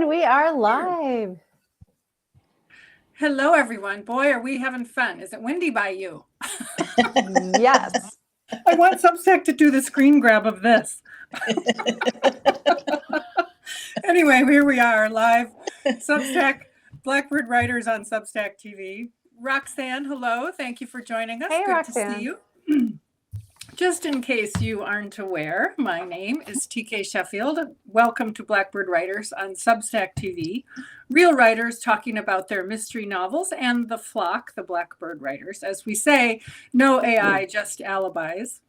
we are live. Hello, everyone. Boy, are we having fun. Is it windy by you? Yes. I want Substack to do the screen grab of this. Anyway, here we are live. Substack, Blackbird Writers on Substack TV. Roxanne, hello. Thank you for joining us. Hey, Good Roxanne. to see you. Just in case you aren't aware, my name is TK Sheffield. Welcome to Blackbird Writers on Substack TV. Real writers talking about their mystery novels and the flock, the Blackbird Writers. As we say, no AI, just alibis.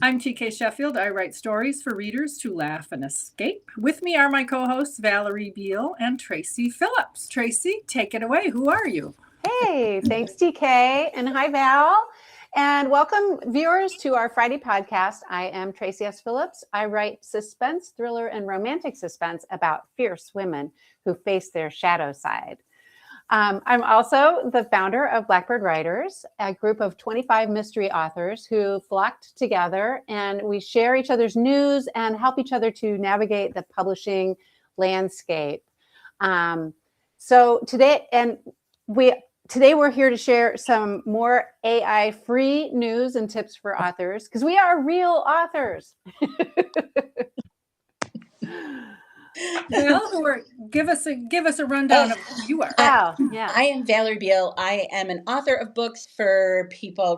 I'm TK Sheffield. I write stories for readers to laugh and escape. With me are my co-hosts Valerie Beal and Tracey Phillips. Tracey, take it away. Who are you? Hey, thanks, TK. And hi, Val. And welcome, viewers, to our Friday podcast. I am Tracey S. Phillips. I write suspense, thriller, and romantic suspense about fierce women who face their shadow side. I'm also the founder of Blackbird Writers, a group of 25 mystery authors who flocked together, and we share each other's news and help each other to navigate the publishing landscape. Today we're here to share some more AI-free news and tips for authors, because we are real authors. Val, give us a rundown of who you are. Yeah. I am Valerie Beal. I am an author of books for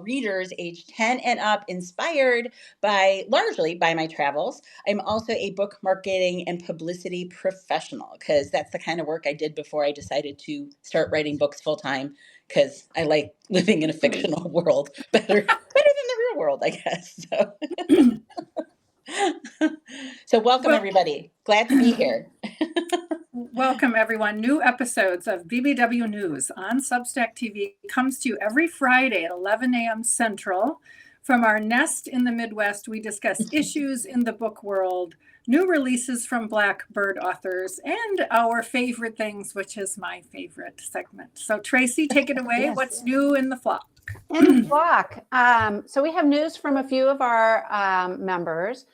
readers age 10 and up, inspired largely by my travels. I'm also a book marketing and publicity professional, because that's the kind of work I did before I decided to start writing books full time, because I like living in a fictional world better than the real world, I guess. So welcome, everybody. Glad to be here. Welcome, everyone. New episodes of BBW News on Substack TV comes to you every Friday at 11 a.m. Central. From our nest in the Midwest, we discuss issues in the book world, new releases from Blackbird authors, and our favorite things, which is my favorite segment. So, Tracey, take it away. Yes. What's new in the flock? In the flock. So we have news from a few of our members.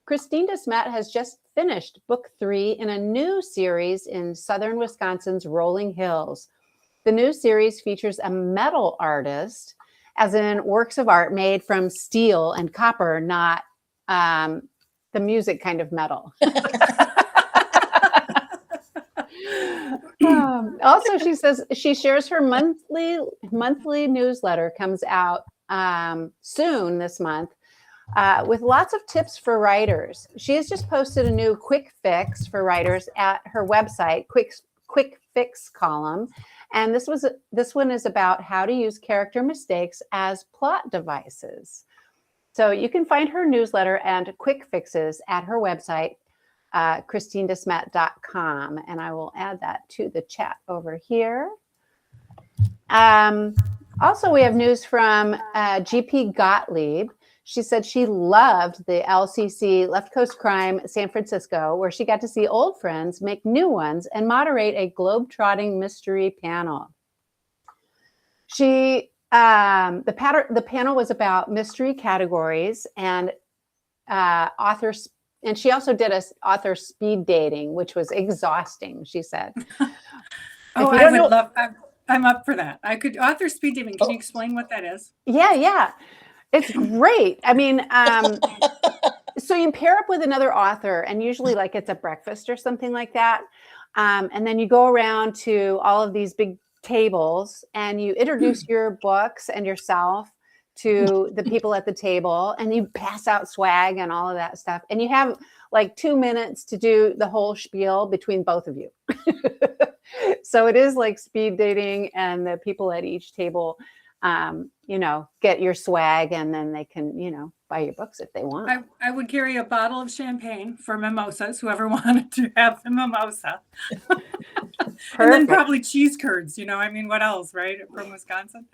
Christine DeSmet has just finished book 3 in a new series in southern Wisconsin's rolling hills. The new series features a metal artist, as in works of art made from steel and copper, not the music kind of metal. Also, she says she shares her monthly newsletter, comes out soon this month, with lots of tips for writers. She has just posted a new quick fix for writers at her website, quick fix column. And this one is about how to use character mistakes as plot devices. So you can find her newsletter and quick fixes at her website, christinedesmet.com. And I will add that to the chat over here. Also, we have news from GP Gottlieb. She said she loved the LCC, Left Coast Crime, San Francisco, where she got to see old friends make new ones and moderate a globe-trotting mystery panel. The panel was about mystery categories and authors, and she also did author speed dating, which was exhausting, she said. I'm up for that. Author speed dating. Can you explain what that is? Yeah. It's great. I mean, so you pair up with another author, and usually like it's a breakfast or something like that. And then you go around to all of these big tables and you introduce your books and yourself to the people at the table, and you pass out swag and all of that stuff. And you have like 2 minutes to do the whole spiel between both of you. So it is like speed dating, and the people at each table get your swag, and then they can, buy your books if they want. I would carry a bottle of champagne for mimosas, whoever wanted to have the mimosa. And then probably cheese curds, what else, right? From Wisconsin.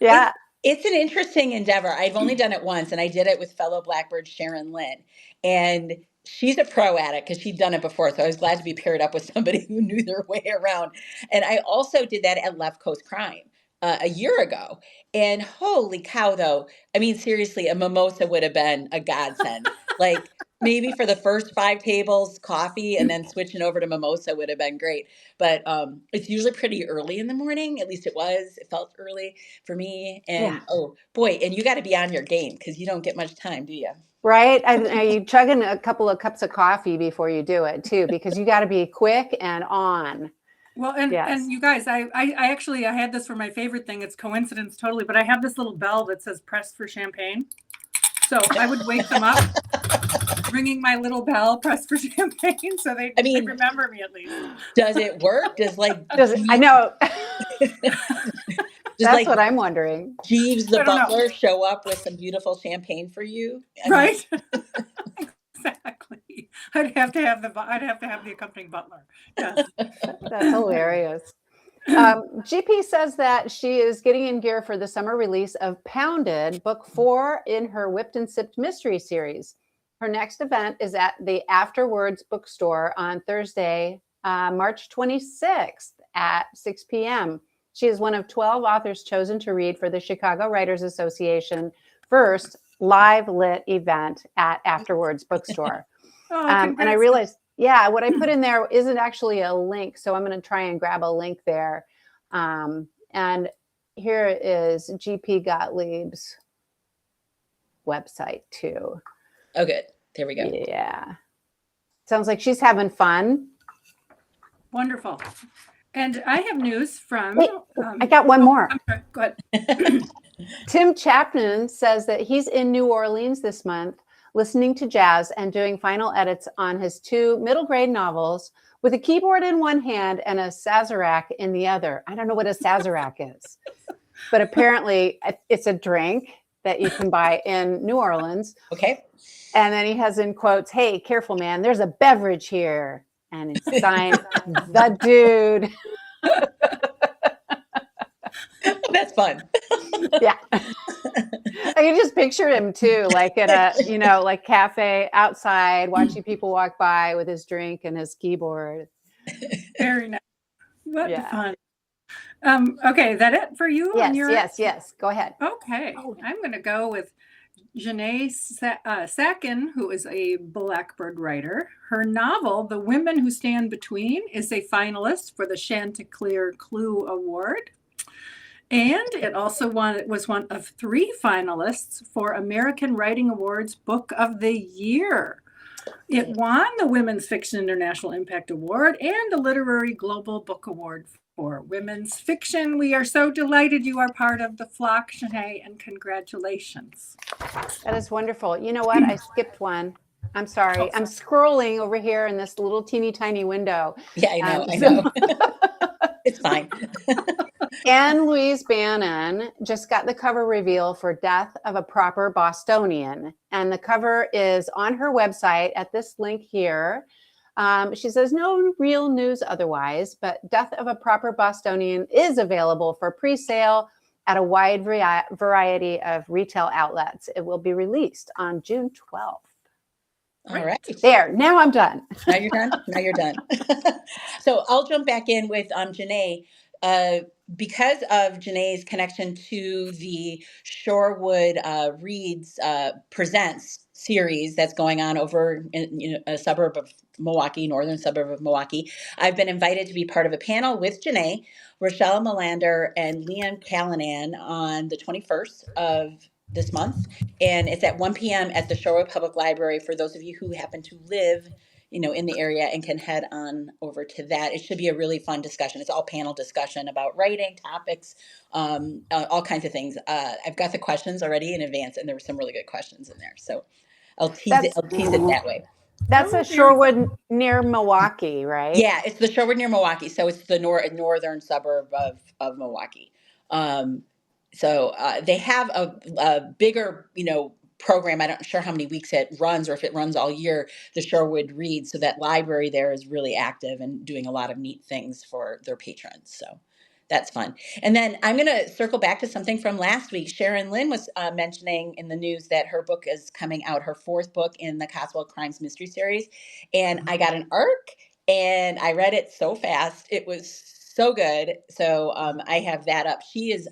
Yeah. It's an interesting endeavor. I've only done it once, and I did it with fellow Blackbird Sharon Lynn. And she's a pro at it because she'd done it before. So I was glad to be paired up with somebody who knew their way around. And I also did that at Left Coast Crime a year ago. And holy cow, though, I mean, seriously, a mimosa would have been a godsend. Like, maybe for the first 5 tables, coffee, and then switching over to mimosa would have been great. But it's usually pretty early in the morning. At least it was. It felt early for me. Yeah. And oh boy, and you got to be on your game because you don't get much time, do you? Right? Are you chugging a couple of cups of coffee before you do it too? Because you got to be quick and on. Well, and Yes. you guys, I actually I had this for my favorite thing. It's coincidence totally, but I have this little bell that says "press for champagne." So I would wake them up, ringing my little bell, "press for champagne," so they remember me at least. Does it work? Does I know. Just That's what I'm wondering. Jeeves the butler show up with some beautiful champagne for you? Right? Exactly. I'd have to have the accompanying butler. Yes. That's hilarious. GP says that she is getting in gear for the summer release of Pounded, book 4 in her Whipped and Sipped mystery series. Her next event is at the Afterwards bookstore on Thursday, March 26th at 6 p.m. She is one of 12 authors chosen to read for the Chicago Writers Association first live lit event at Afterwards bookstore. And I realized, what I put in there isn't actually a link, so I'm going to try and grab a link there. And here is GP Gottlieb's website too. Oh, good. There we go. Yeah. Sounds like she's having fun. Wonderful. And I have news from... Wait, I got one more. I'm sorry. Go ahead. Tim Chapman says that he's in New Orleans this month, listening to jazz and doing final edits on his 2 middle grade novels with a keyboard in one hand and a Sazerac in the other. I don't know what a Sazerac is, but apparently it's a drink that you can buy in New Orleans. Okay. And then he has in quotes, "Hey, careful, man, there's a beverage here." And it's signed, "The Dude." That's fun. Yeah. I can just picture him too, like at a, like cafe outside, watching people walk by with his drink and his keyboard. Very nice. What fun. Okay, is that it for you? Yes. Go ahead. Okay. I'm going to go with Janae Sakin, who is a Blackbird writer. Her novel, The Women Who Stand Between, is a finalist for the Chanticleer Clue Award. And it also was one of 3 finalists for American Writing Awards Book of the Year. It won the Women's Fiction International Impact Award and the Literary Global Book Award for Women's Fiction. We are so delighted you are part of the flock, Janae, and congratulations. That is wonderful. You know what? I skipped one. I'm sorry. I'm scrolling over here in this little teeny tiny window. Yeah, I know. It's fine. Anne Louise Bannon just got the cover reveal for Death of a Proper Bostonian. And the cover is on her website at this link here. She says no real news otherwise, but Death of a Proper Bostonian is available for pre-sale at a wide variety of retail outlets. It will be released on June 12th. All right. There. Now I'm done. Now you're done. So I'll jump back in with Janae. Because of Janae's connection to the Shorewood Reads Presents series that's going on over in a suburb of Milwaukee, northern suburb of Milwaukee, I've been invited to be part of a panel with Janae, Rochelle Melander, and Leanne Callanan on the 21st of this month. And it's at 1 p.m. at the Shorewood Public Library for those of you who happen to live in the area and can head on over to that. It should be a really fun discussion. It's all panel discussion about writing, topics, all kinds of things. I've got the questions already in advance, and there were some really good questions in there. So I'll tease it that way. That's a Shorewood near Milwaukee, right? Yeah, it's the Shorewood near Milwaukee. So it's the northern suburb of Milwaukee. So they have a bigger, program. I'm not sure how many weeks it runs or if it runs all year, the Shorewood Reads. So that library there is really active and doing a lot of neat things for their patrons. So that's fun. And then I'm going to circle back to something from last week. Sharon Lynn was mentioning in the news that her book is coming out, her 4th book in the Cotswold Crimes Mystery Series. And I got an ARC and I read it so fast. It was so good. So I have that up. She is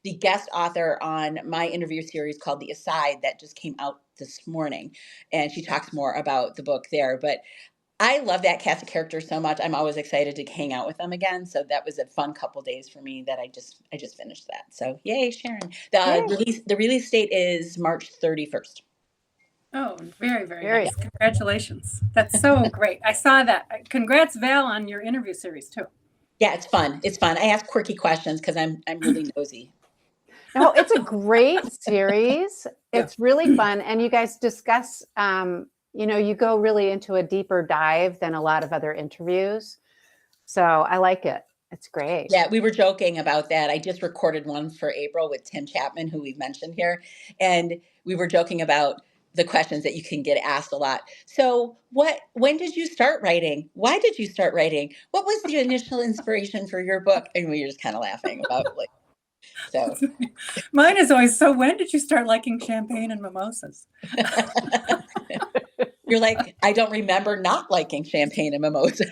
the guest author on my interview series called The Aside that just came out this morning. And she talks more about the book there. But I love that cast of characters so much. I'm always excited to hang out with them again. So that was a fun couple days for me that I just finished that. So yay, Sharon. The release date is March 31st. Oh, very, very nice. Congratulations. That's so great. I saw that. Congrats, Val, on your interview series too. Yeah, it's fun. It's fun. I ask quirky questions because I'm really nosy. No, it's a great series. It's really fun. And you guys discuss, you go really into a deeper dive than a lot of other interviews. So I like it. It's great. Yeah, we were joking about that. I just recorded one for April with Tim Chapman, who we've mentioned here. And we were joking about the questions that you can get asked a lot. So when did you start writing? Why did you start writing? What was the initial inspiration for your book? And we were just kind of laughing about so. Mine is always, so when did you start liking champagne and mimosas? You're like, I don't remember not liking champagne and mimosas.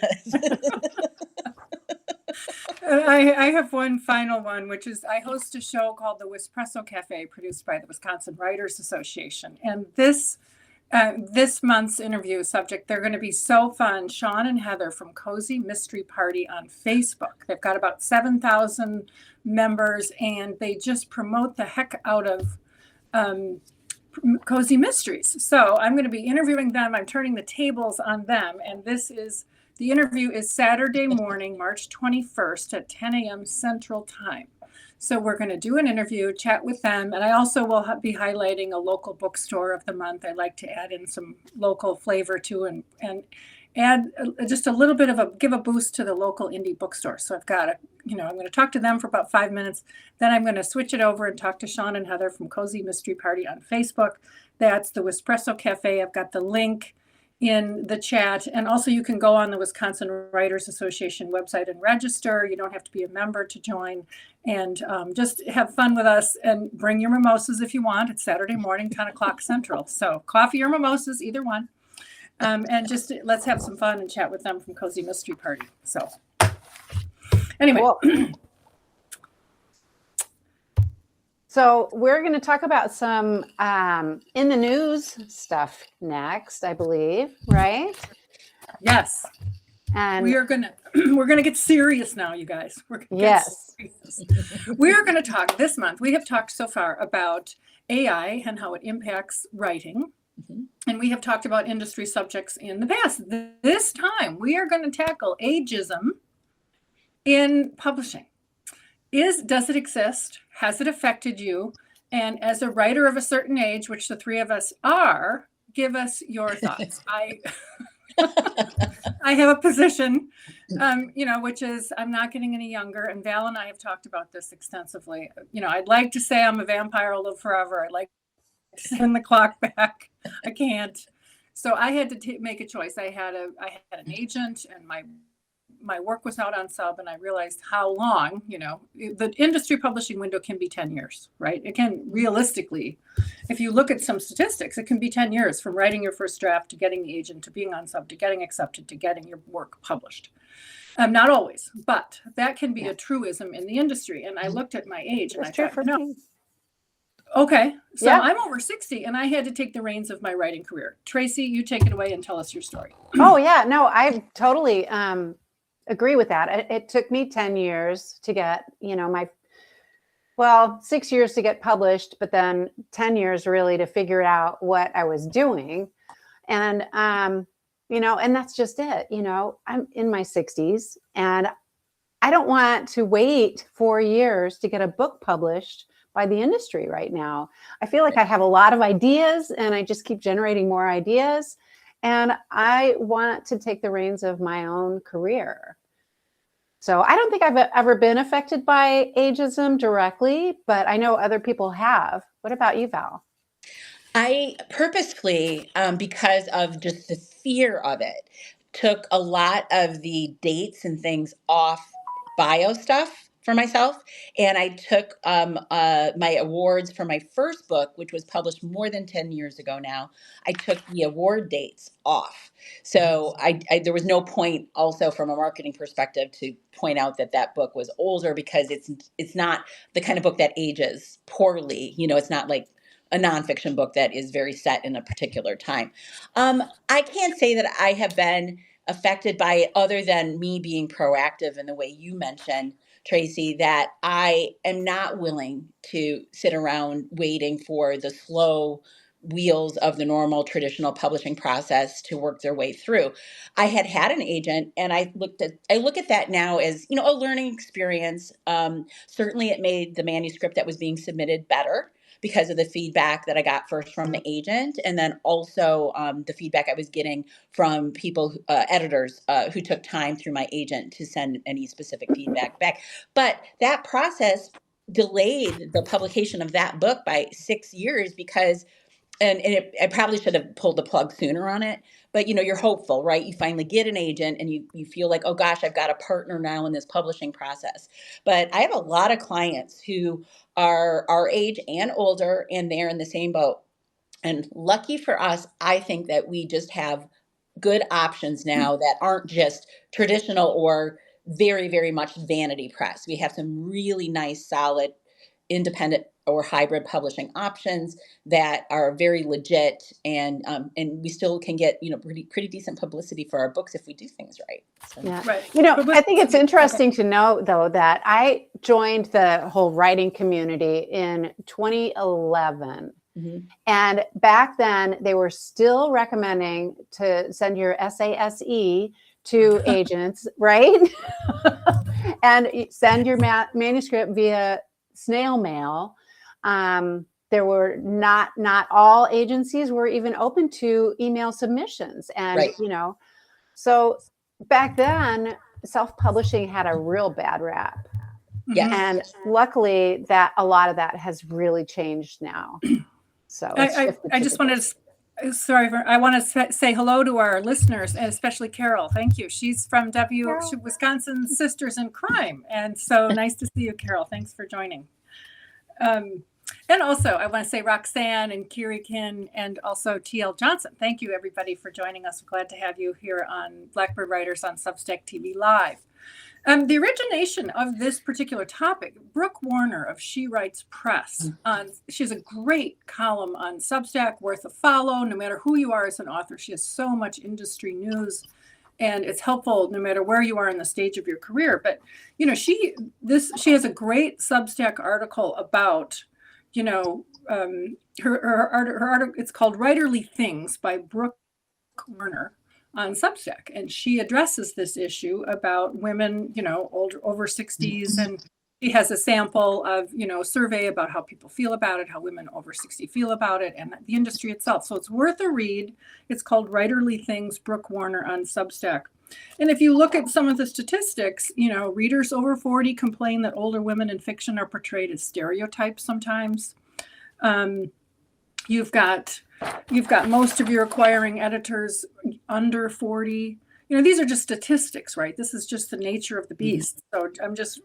I have one final one, which is I host a show called the Wispresso Cafe, produced by the Wisconsin Writers Association. And this month's interview subject, they're going to be so fun. Sean and Heather from Cozy Mystery Party on Facebook. They've got about 7,000 members, and they just promote the heck out of cozy mysteries. So I'm going to be interviewing them. I'm turning the tables on them. And the interview is Saturday morning, March 21st at 10 a.m. Central Time. So we're going to do an interview, chat with them. And I also will be highlighting a local bookstore of the month. I like to add in some local flavor too, and add just a little bit of give a boost to the local indie bookstore. So I've got I'm going to talk to them for about 5 minutes. Then I'm going to switch it over and talk to Sean and Heather from Cozy Mystery Party on Facebook. That's the Wispresso Cafe. I've got the link in the chat. And also you can go on the Wisconsin Writers Association website and register. You don't have to be a member to join, and just have fun with us and bring your mimosas if you want. It's Saturday morning, 10 o'clock Central. So coffee or mimosas, either one. And just let's have some fun and chat with them from Cozy Mystery Party. So anyway. Cool. So we're going to talk about some in the news stuff next, I believe, right? Yes. And we're gonna get serious now, you guys. Yes. We're going to talk this month. We have talked so far about AI and how it impacts writing. Mm-hmm. And we have talked about industry subjects in the past. This time, we are going to tackle ageism in publishing. Does it exist? Has it affected you? And as a writer of a certain age, which the three of us are, give us your thoughts. I have a position, which is I'm not getting any younger. And Val and I have talked about this extensively. I'd like to say I'm a vampire, I'll live forever. I'd like to send the clock back. I can't. So I had to make a choice. I had an agent, and my work was out on sub, and I realized how long, the industry publishing window can be 10 years, right? It can realistically, if you look at some statistics, it can be 10 years from writing your first draft to getting the agent, to being on sub, to getting accepted, to getting your work published. Not always, but that can be a truism in the industry. And I looked at my age and I thought, no. Okay, so I'm over 60 and I had to take the reins of my writing career. Tracy, you take it away and tell us your story. Oh yeah, no, I totally agree with that. It took me 10 years to get, 6 years to get published, but then 10 years really to figure out what I was doing. And, and that's just it. I'm in my 60s and I don't want to wait 4 years to get a book published by the industry right now. I feel like I have a lot of ideas and I just keep generating more ideas. And I want to take the reins of my own career. So I don't think I've ever been affected by ageism directly, but I know other people have. What about you, Val? I purposefully, because of just the fear of it, took a lot of the dates and things off bio stuff for myself. And I took my awards for my first book, which was published more than 10 years ago now. I took the award dates off. So there was no point also from a marketing perspective to point out that that book was older, because it's not the kind of book that ages poorly. It's not like a nonfiction book that is very set in a particular time. I can't say that I have been affected by it other than me being proactive in the way you mentioned, Tracy, that I am not willing to sit around waiting for the slow wheels of the normal traditional publishing process to work their way through. I had an agent, and I look at that now as, a learning experience. Certainly it made the manuscript that was being submitted better because of the feedback that I got first from the agent, and then also the feedback I was getting from people, editors, who took time through my agent to send any specific feedback back. But that process delayed the publication of that book by 6 years because, I probably should have pulled the plug sooner on it, but you're hopeful, right? You finally get an agent and you feel like, oh gosh, I've got a partner now in this publishing process. But I have a lot of clients who are our age and older, and they're in the same boat. And lucky for us, I think that we just have good options now that aren't just traditional or very, very much vanity press. We have some really nice, solid, independent or hybrid publishing options that are very legit, and we still can get pretty decent publicity for our books if we do things right. So. Yeah. Right. I think it's interesting to know, though, that I joined the whole writing community in 2011. Mm-hmm. And back then, they were still recommending to send your SASE to agents, right? And send your manuscript via snail mail. There were not all agencies were even open to email submissions. And, right. So back then, self-publishing had a real bad rap. Yes. And luckily that a lot of that has really changed now. So I just wanted to, I want to say hello to our listeners, and especially Carol. Thank you. She's from Wisconsin Sisters in Crime. And so nice to see you, Carol. Thanks for joining. And also, I want to say Roxanne and Kirikin and also TL Johnson. Thank you, everybody, for joining us. We're glad to have you here on Blackbird Writers on Substack TV Live. The origination of this particular topic, Brooke Warner of She Writes Press. She has a great column on Substack, worth a follow, no matter who you are as an author. She has so much industry news, and it's helpful no matter where you are in the stage of your career. But, she has a great Substack article about, her article. It's called Writerly Things by Brooke Warner on Substack, and she addresses this issue about women, over 60s, and she has a sample of, survey about how people feel about it, how women over 60 feel about it, and the industry itself. So it's worth a read. It's called Writerly Things, Brooke Warner on Substack. And if you look at some of the statistics, readers over 40 complain that older women in fiction are portrayed as stereotypes sometimes. You've got most of your acquiring editors under 40. These are just statistics, right? This is just the nature of the beast. So I'm just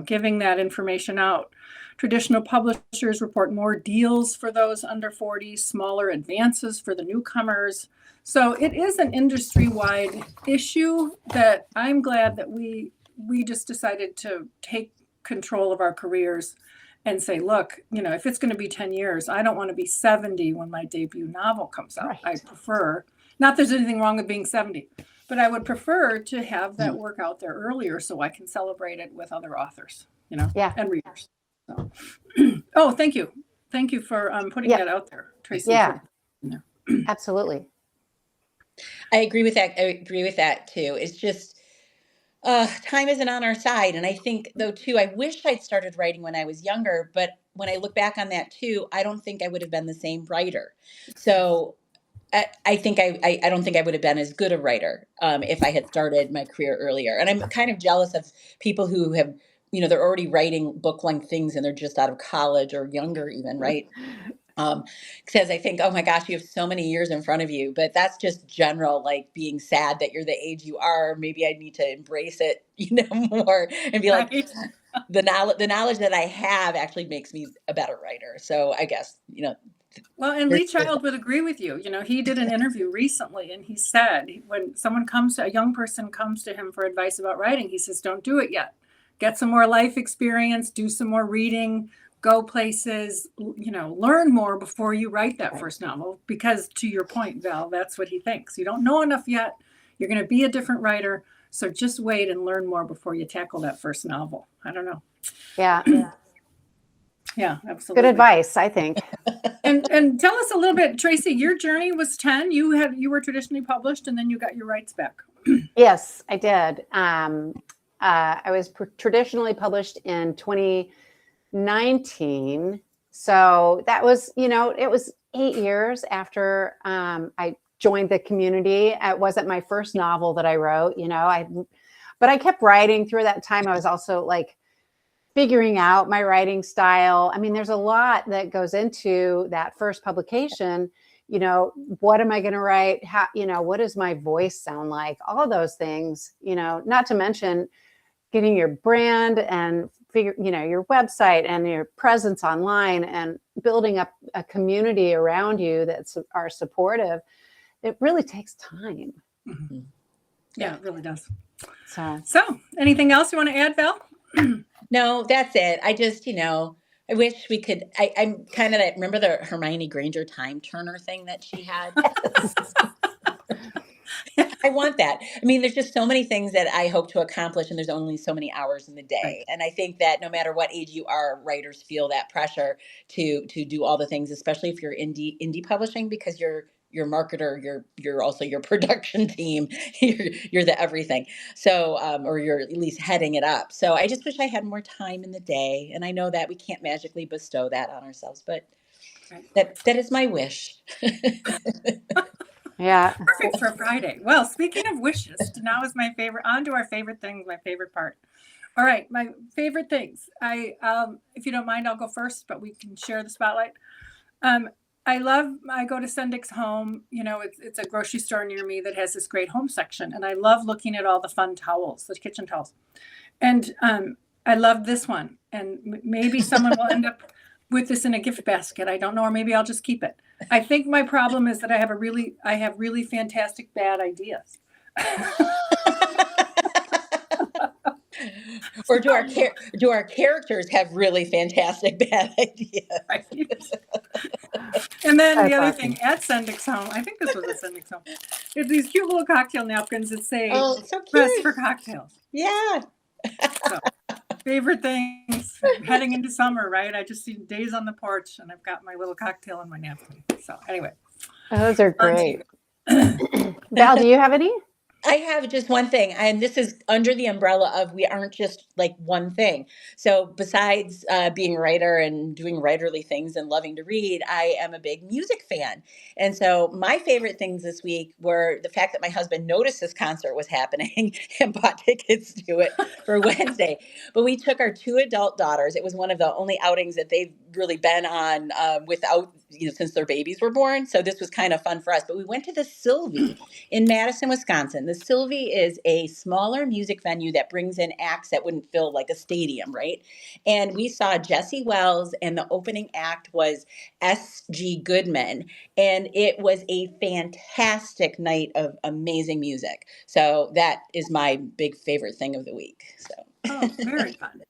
giving that information out. Traditional publishers report more deals for those under 40, smaller advances for the newcomers. So it is an industry-wide issue that I'm glad that we just decided to take control of our careers and say, look, if it's going to be 10 years, I don't want to be 70 when my debut novel comes out. Right. I prefer, not there's anything wrong with being 70, but I would prefer to have that work out there earlier so I can celebrate it with other authors, and readers. So. Oh, thank you. Thank you for putting that out there, Tracy. Yeah, absolutely. I agree with that too. It's just, time isn't on our side. And I think, though, too, I wish I'd started writing when I was younger. But when I look back on that, too, I don't think I would have been the same writer. So I think I don't think I would have been as good a writer if I had started my career earlier. And I'm kind of jealous of people who have, they're already writing book-length things and they're just out of college or younger even, right? Because I think, oh my gosh, you have so many years in front of you, but that's just general, like being sad that you're the age you are. Maybe I need to embrace it, more and be like, Right. the knowledge that I have actually makes me a better writer. So I guess, Well, and Lee Child would agree with you. He did an interview recently and he said when a young person comes to him for advice about writing, he says, don't do it yet. Get some more life experience, do some more reading, go places, learn more before you write that first novel. Because to your point, Val, that's what he thinks. You don't know enough yet. You're going to be a different writer. So just wait and learn more before you tackle that first novel. I don't know. Yeah. Yeah, absolutely. Good advice, I think. And tell us a little bit, Tracy, your journey was 10. You were traditionally published and then you got your rights back. Yes, I did. I was traditionally published in 2019. So that was, it was 8 years after I joined the community. It wasn't my first novel that I wrote, but I kept writing through that time. I was also like figuring out my writing style. I mean, there's a lot that goes into that first publication. What am I going to write? How, what does my voice sound like? All of those things, not to mention getting your brand and your website and your presence online and building up a community around you that are supportive. It really takes time. Mm-hmm. Yeah, it really does. So anything else you want to add, Val? No, that's it. I just, I wish we could, I'm kind of remember the Hermione Granger time turner thing that she had? I want that. I mean, there's just so many things that I hope to accomplish, and there's only so many hours in the day. Right. And I think that no matter what age you are, writers feel that pressure to do all the things, especially if you're indie publishing, because you're marketer, you're also your production team, you're the everything. So, or you're at least heading it up. So I just wish I had more time in the day. And I know that we can't magically bestow that on ourselves, but that is my wish. Yeah. Perfect for Friday. Well, speaking of wishes, now is my favorite. On to our favorite things, my favorite part. All right, my favorite things. If you don't mind, I'll go first, but we can share the spotlight. I go to Sendik's Home. It's a grocery store near me that has this great home section. And I love looking at all the fun towels, the kitchen towels. And I love this one. And maybe someone will end up with this in a gift basket. I don't know, or maybe I'll just keep it. I think my problem is that I have really fantastic bad ideas. Or do our characters have really fantastic bad ideas? Right. And then the other thing at Sendik's Home, I think this was at Sendik's Home, there's these cute little cocktail napkins that say "Oh, so cute. Press for cocktails." Yeah. So, favorite things heading into summer, right? I just see days on the porch and I've got my little cocktail in my napkin. So anyway. Those are great. Val, do you have any? I have just one thing, and this is under the umbrella of we aren't just like one thing. So besides being a writer and doing writerly things and loving to read, I am a big music fan. And so my favorite things this week were the fact that my husband noticed this concert was happening and bought tickets to it for Wednesday. But we took our 2 adult daughters. It was one of the only outings that they've really been on without, since their babies were born. So this was kind of fun for us. But we went to the Sylvie in Madison, Wisconsin. The Sylvie is a smaller music venue that brings in acts that wouldn't fill like a stadium, right? And we saw Jesse Wells, and the opening act was S.G. Goodman. And it was a fantastic night of amazing music. So that is my big favorite thing of the week. So very fun.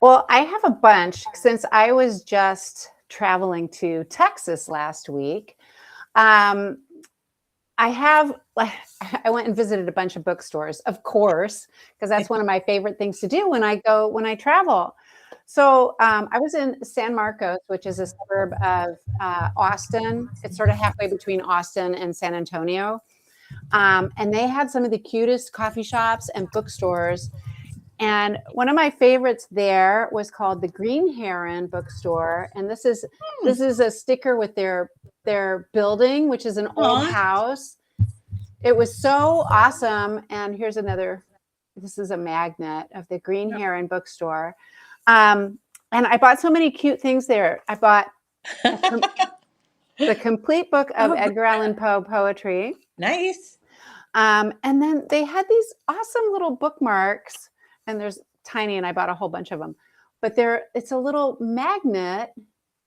Well, I have a bunch since I was just traveling to Texas last week. I went and visited a bunch of bookstores, of course, because that's one of my favorite things to do when I travel. So I was in San Marcos, which is a suburb of Austin. It's sort of halfway between Austin and San Antonio. And they had some of the cutest coffee shops and bookstores. And one of my favorites there was called the Green Heron Bookstore. And this is a sticker with their building, which is an old house. It was so awesome. And here's another, this is a magnet of the Green Heron Bookstore. And I bought so many cute things there. I bought The complete book of Oh, Edgar Allan Poe poetry. Nice. And then they had these awesome little bookmarks, and there's tiny, and I bought a whole bunch of them. But it's a little magnet,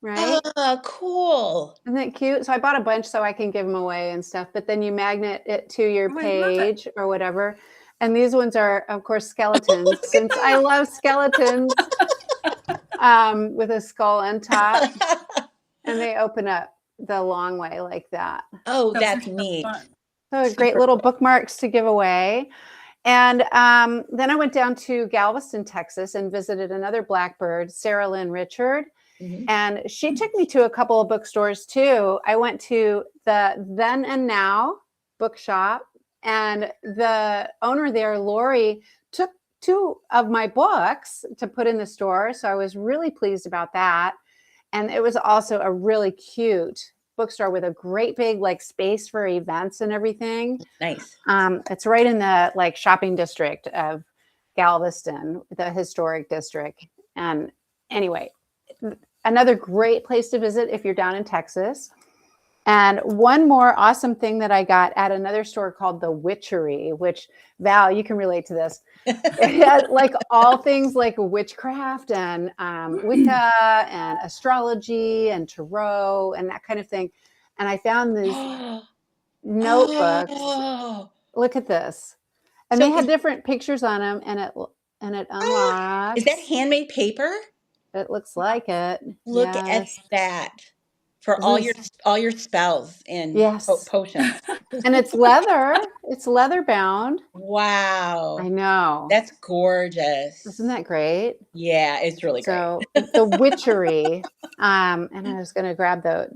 right? Oh, cool. Isn't that cute? So I bought a bunch so I can give them away and stuff. But then you magnet it to your Oh, I love it. page or whatever. And these ones are, of course, skeletons, since I love skeletons, with a skull on top. And they open up the long way like that. Oh, Those that's are so neat. fun. So great little bookmarks to give away. And then I went down to Galveston, Texas, and visited another Blackbird, Sarah Lynn Richard. Mhm. And she took me to a couple of bookstores too. I went to the Then and Now bookshop, and the owner there, Lori, took 2 of my books to put in the store. So I was really pleased about that. And it was also a really cute bookstore with a great big like space for events and everything. Nice. It's right in the like shopping district of Galveston, the historic district. And anyway, another great place to visit if you're down in Texas. And one more awesome thing that I got at another store called The Witchery, which, Val, you can relate to this. It had like all things like witchcraft and Wicca and astrology and tarot and that kind of thing. And I found these notebooks. Oh. Look at this. And So they had is- different pictures on them, and it unlocks. Is that handmade paper? It looks like it. Look Yes. at that. For Isn't all your this- spells and Yes. potions. And it's leather. It's leather bound. Wow. I know. That's gorgeous. Isn't that great? Yeah, it's really great. So The Witchery. And I was going to grab the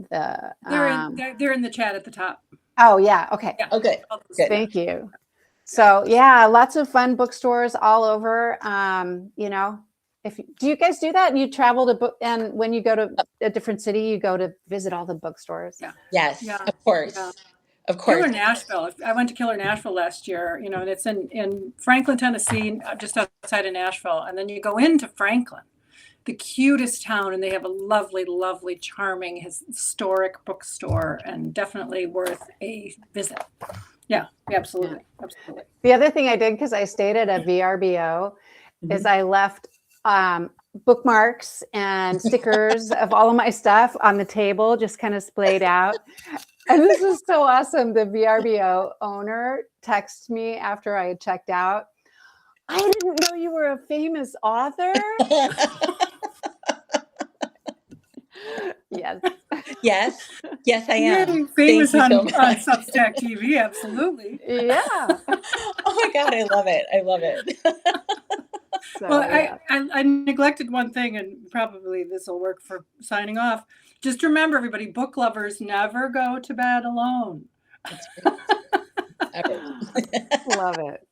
They're in the chat at the top. oh yeah. Okay. Yeah. Oh, good. All those- Good. Thank you. So yeah, lots of fun bookstores all over. Do you guys do that? And you travel to book, and when you go to a different city, you go to visit all the bookstores. Yeah. Yes, Yeah. of course. Yeah. Of course. Killer Nashville. I went to Killer Nashville last year, and it's in Franklin, Tennessee, just outside of Nashville. And then you go into Franklin, the cutest town, and they have a lovely, lovely, charming historic bookstore, and definitely worth a visit. Yeah, absolutely. Absolutely. The other thing I did, because I stayed at a VRBO, is I left bookmarks and stickers of all of my stuff on the table, just kind of splayed out. And this is so awesome. The VRBO owner texted me after I had checked out. I didn't know you were a famous author. Yes. Yes, I am. Really famous Thank you on, so on much. Substack TV. Absolutely. Yeah. Oh my God, I love it. I love it. So, Well, yeah. I neglected one thing, and probably this will work for signing off. Just remember, everybody, book lovers never go to bed alone. Love it.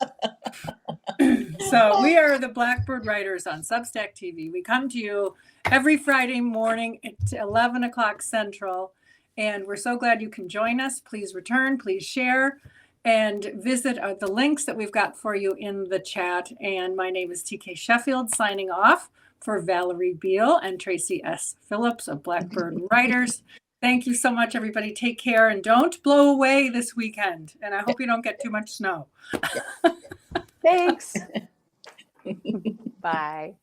So we are the Blackbird Writers on Substack TV. We come to you every Friday morning at 11 o'clock Central, and we're so glad you can join us. Please return, please share, and visit the links that we've got for you in the chat. And my name is TK Sheffield, signing off for Valerie Beal and Tracey S. Phillips of Blackbird Writers. Thank you so much, everybody. Take care, and don't blow away this weekend. And I hope you don't get too much snow. Thanks. Bye.